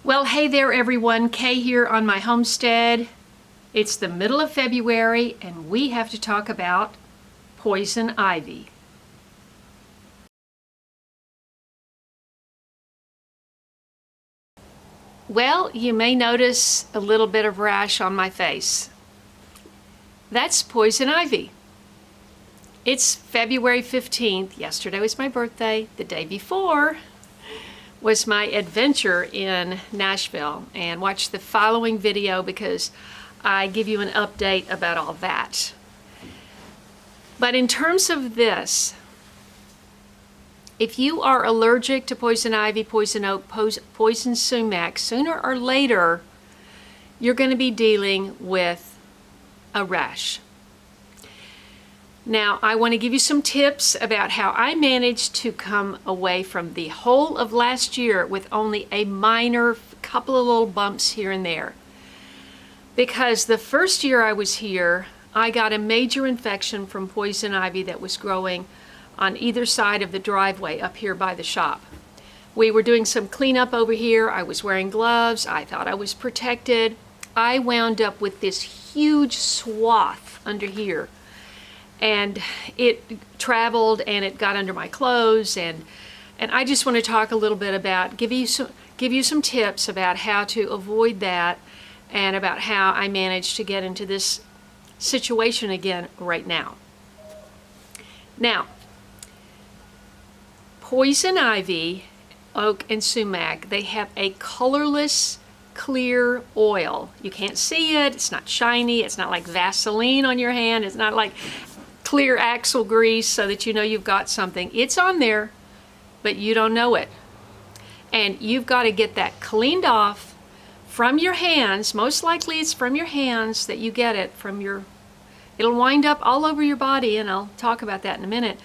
Well, hey there everyone, Kay here on my homestead. It's the middle of February and we have to talk about poison ivy. Well, you may notice a little bit of rash on my face. That's poison ivy. It's February 15th. Yesterday was my birthday. The day before was my adventure in Nashville, and watch the following video because I give you an update about all that. But in terms of this, if you are allergic to poison ivy, poison oak, poison sumac, sooner or later you're going to be dealing with a rash. Now, I want to give you some tips about how I managed to come away from the whole of last year with only a minor couple of little bumps here and there. Because the first year I was here, I got a major infection from poison ivy that was growing on either side of the driveway up here by the shop. We were doing some cleanup over here. I was wearing gloves. I thought I was protected. I wound up with this huge swath under here. And it traveled and it got under my clothes, and I just want to talk a little bit about, give you some tips about how to avoid that and about how I managed to get into this situation again right now. Now, poison ivy, oak, and sumac, they have a colorless, clear oil. You can't see it. It's not shiny. It's not like Vaseline on your hand. It's not like clear axle grease so that you know you've got something. It's on there, but you don't know it. And you've got to get that cleaned off from your hands. Most likely it's from your hands that you get it from your, it'll wind up all over your body, and I'll talk about that in a minute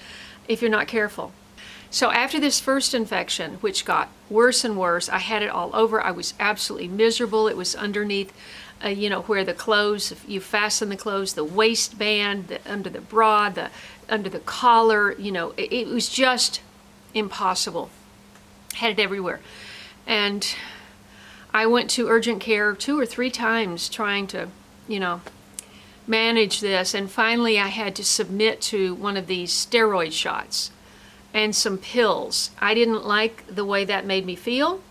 if you're not careful. So after this first infection, which got worse and worse, I had it all over. I was absolutely miserable. It was underneath where the clothes, if you fasten the clothes, the waistband, under the bra, under the collar, it was just impossible. Had it everywhere. And I went to urgent care 2 or 3 times trying to, manage this. And finally I had to submit to one of these steroid shots and some pills. I didn't like the way that made me feel.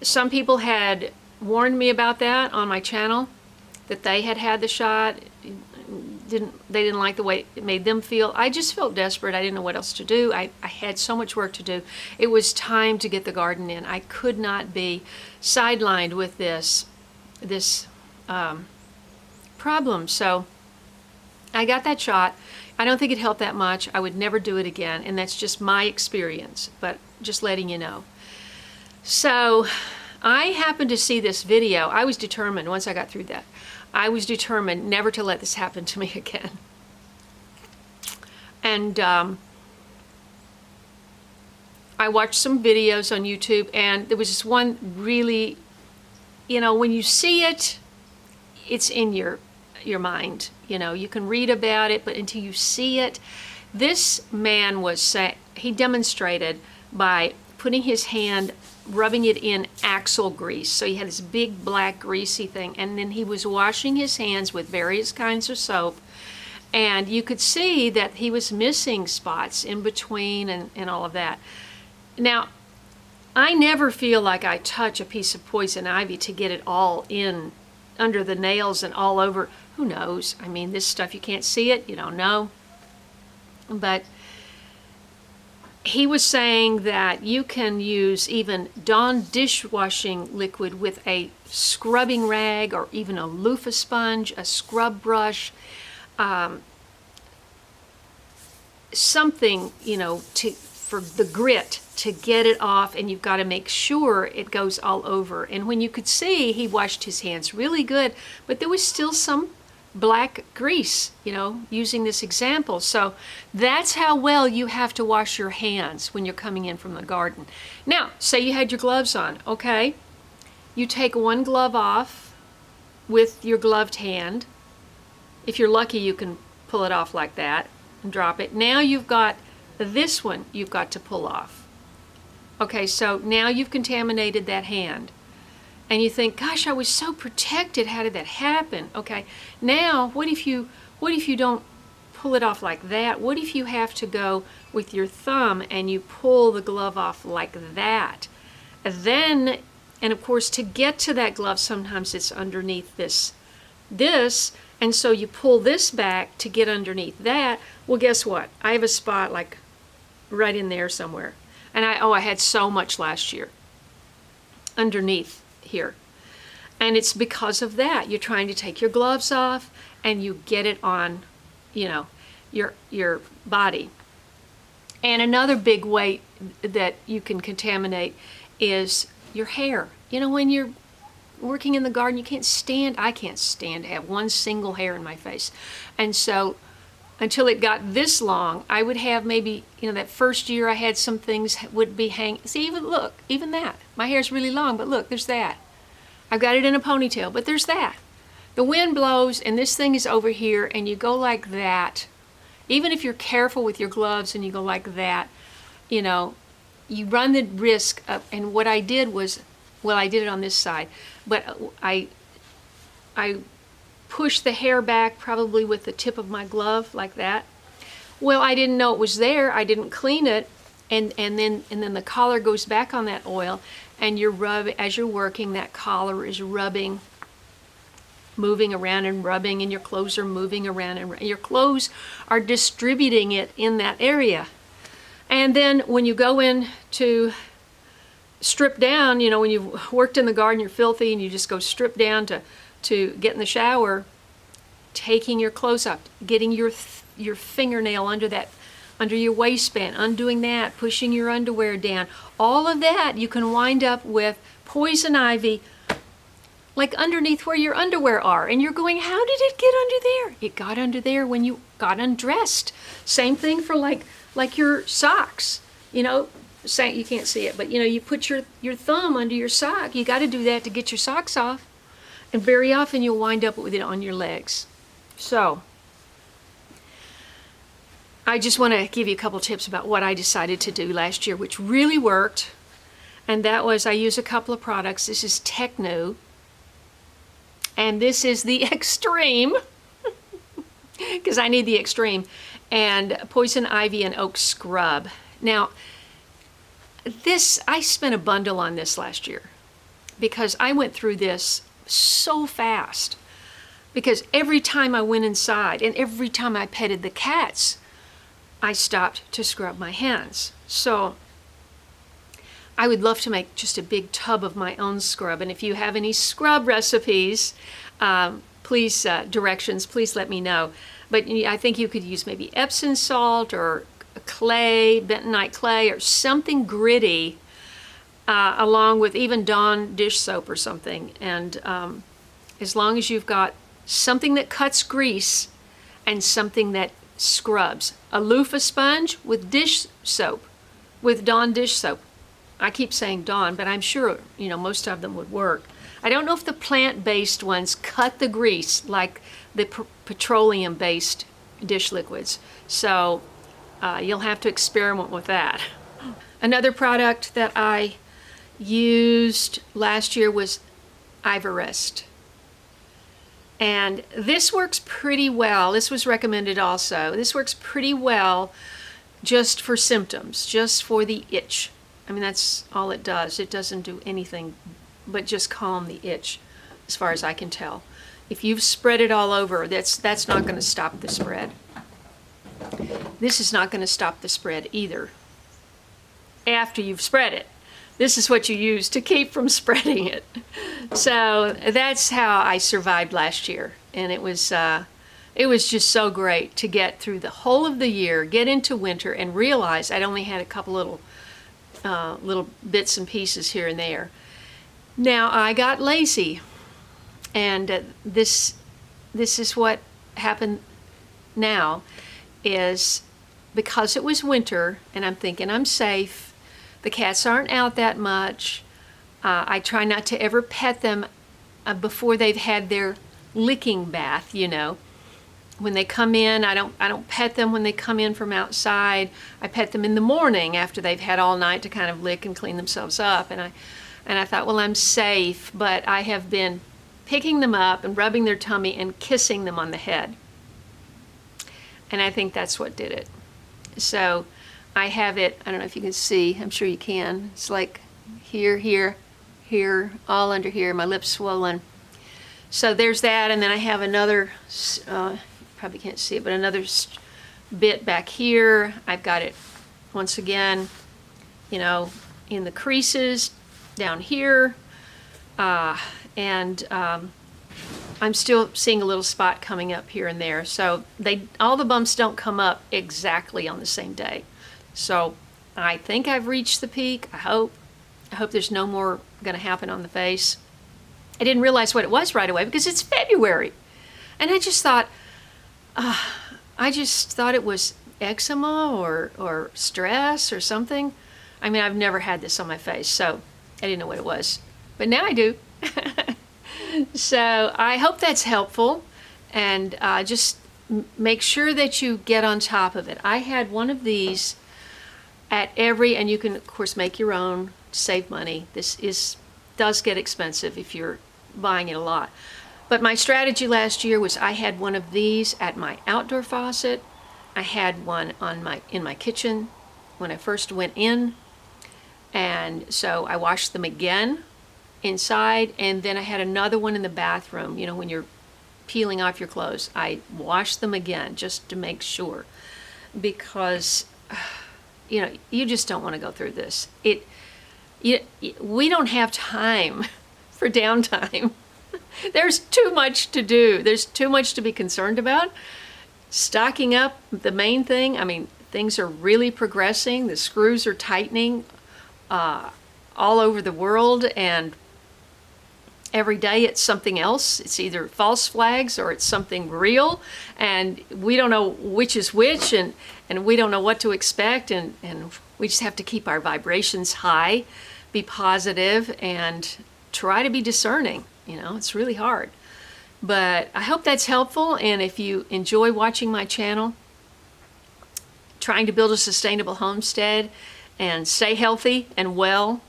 Some people had warned me about that on my channel, that they had the shot. They didn't like the way it made them feel. I just felt desperate. I didn't know what else to do. I had so much work to do. It was time to get the garden in. I could not be sidelined with this problem. So I got that shot. I don't think it helped that much. I would never do it again, and that's just my experience, but just letting you know. So I happened to see this video. I was determined, once I got through that, I was determined never to let this happen to me again. And I watched some videos on YouTube, and there was this one really, when you see it, it's in your mind. You can read about it, but until you see it, this man he demonstrated by putting his hand, rubbing it in axle grease. So he had this big black greasy thing, and then he was washing his hands with various kinds of soap, and you could see that he was missing spots in between and all of that. Now, I never feel like I touch a piece of poison ivy to get it all in under the nails and all over. Who knows? I mean, this stuff, you can't see it, you don't know. But he was saying that you can use even Dawn dishwashing liquid with a scrubbing rag or even a loofah sponge, a scrub brush, something, for the grit to get it off, and you've got to make sure it goes all over. And when you could see, he washed his hands really good, but there was still some black grease, using this example. So that's how well you have to wash your hands when you're coming in from the garden. Now, say you had your gloves on, okay? You take one glove off with your gloved hand. If you're lucky, you can pull it off like that and drop it. Now you've got this one you've got to pull off. Okay, so now you've contaminated that hand. and you think, gosh, I was so protected. How did that happen? Okay, now what if you don't pull it off like that? What if you have to go with your thumb and you pull the glove off like that? Then, and of course, to get to that glove, sometimes it's underneath this, and so you pull this back to get underneath that. Well, guess what? I have a spot like right in there somewhere. And I had so much last year underneath here. And it's because of that. You're trying to take your gloves off and you get it on, you know, your body. And another big way that you can contaminate is your hair. You know, when you're working in the garden, I can't stand to have one single hair in my face. And so until it got this long, I would have maybe, you know, that first year I had some things would be hanging. See, even that. My hair's really long, but look, there's that. I've got it in a ponytail, but there's that. The wind blows and this thing is over here and you go like that. Even if you're careful with your gloves and you go like that, you know, you run the risk of, and what I did was, well, I did it on this side, but I pushed the hair back probably with the tip of my glove like that. Well, I didn't know it was there. I didn't clean it, and then the collar goes back on that oil, and as you're working, that collar is rubbing, moving around and rubbing, and your clothes are moving around, and your clothes are distributing it in that area. And then when you go in to strip down, you know, when you've worked in the garden, you're filthy, and you just go strip down to get in the shower, taking your clothes up, getting your fingernail under your waistband, undoing that, pushing your underwear down, all of that, you can wind up with poison ivy like underneath where your underwear are, and you're going, how did it get under there? It got under there when you got undressed. Same thing for like your socks, you know. You can't see it, but you know, you put your thumb under your sock. You got to do that to get your socks off, and very often you'll wind up with it on your legs. So I just want to give you a couple tips about what I decided to do last year, which really worked, and that was I use a couple of products. This is Techno, and this is the Extreme, because I need the Extreme, and Poison Ivy and Oak Scrub. Now, I spent a bundle on this last year because I went through this so fast, because every time I went inside and every time I petted the cats, I stopped to scrub my hands. So I would love to make just a big tub of my own scrub, and if you have any scrub recipes, please, directions, please let me know. But I think you could use maybe Epsom salt or clay, bentonite clay, or something gritty, along with even Dawn dish soap or something. And as long as you've got something that cuts grease and something that scrubs. A loofah sponge with dish soap, with Dawn dish soap. I keep saying Dawn, but I'm sure, you know, most of them would work. I don't know if the plant-based ones cut the grease like the petroleum-based dish liquids. So you'll have to experiment with that. Another product that I used last year was Ivorest. And this works pretty well. This was recommended also. This works pretty well just for symptoms, just for the itch. I mean, that's all it does. It doesn't do anything but just calm the itch, as far as I can tell. If you've spread it all over, that's not going to stop the spread. This is not going to stop the spread either after you've spread it. This is what you use to keep from spreading it. So that's how I survived last year. And it was just so great to get through the whole of the year, get into winter, and realize I'd only had a couple little bits and pieces here and there. Now I got lazy, and this is what happened now, is because it was winter and I'm thinking I'm safe, the cats aren't out that much, I try not to ever pet them before they've had their licking bath, you know. When they come in, I don't pet them when they come in from outside. I pet them in the morning after they've had all night to kind of lick and clean themselves up. And And I thought, well, I'm safe, but I have been picking them up and rubbing their tummy and kissing them on the head. And I think that's what did it. So I have it, I don't know if you can see, I'm sure you can. It's like here, here, here, all under here, my lips swollen. So there's that, and then I have another, probably can't see it, but another bit back here. I've got it once again, you know, in the creases down here, and I'm still seeing a little spot coming up here and there. So all the bumps don't come up exactly on the same day. So I think I've reached the peak. I hope there's no more going to happen on the face. I didn't realize what it was right away because it's February, and I just thought it was eczema or stress or something. I mean, I've never had this on my face, so I didn't know what it was, but now I do. So I hope that's helpful, and just make sure that you get on top of it. I had one of these and you can of course make your own, save money. This does get expensive if you're buying it a lot. But my strategy last year was I had one of these at my outdoor faucet. I had one in my kitchen when I first went in, and so I washed them again inside, and then I had another one in the bathroom. You know, when you're peeling off your clothes, I washed them again just to make sure, because you know, you just don't want to go through this. We don't have time for downtime. There's too much to do. There's too much to be concerned about. Stocking up, the main thing. I mean, things are really progressing. The screws are tightening all over the world, and every day it's something else. It's either false flags or it's something real, and we don't know which is which, and we don't know what to expect, and we just have to keep our vibrations high, be positive, and try to be discerning. You know, it's really hard. But I hope that's helpful, and if you enjoy watching my channel, trying to build a sustainable homestead and stay healthy and well,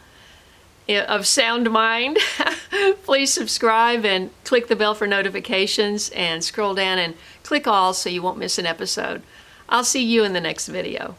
of sound mind, please subscribe and click the bell for notifications, and scroll down and click all so you won't miss an episode. I'll see you in the next video.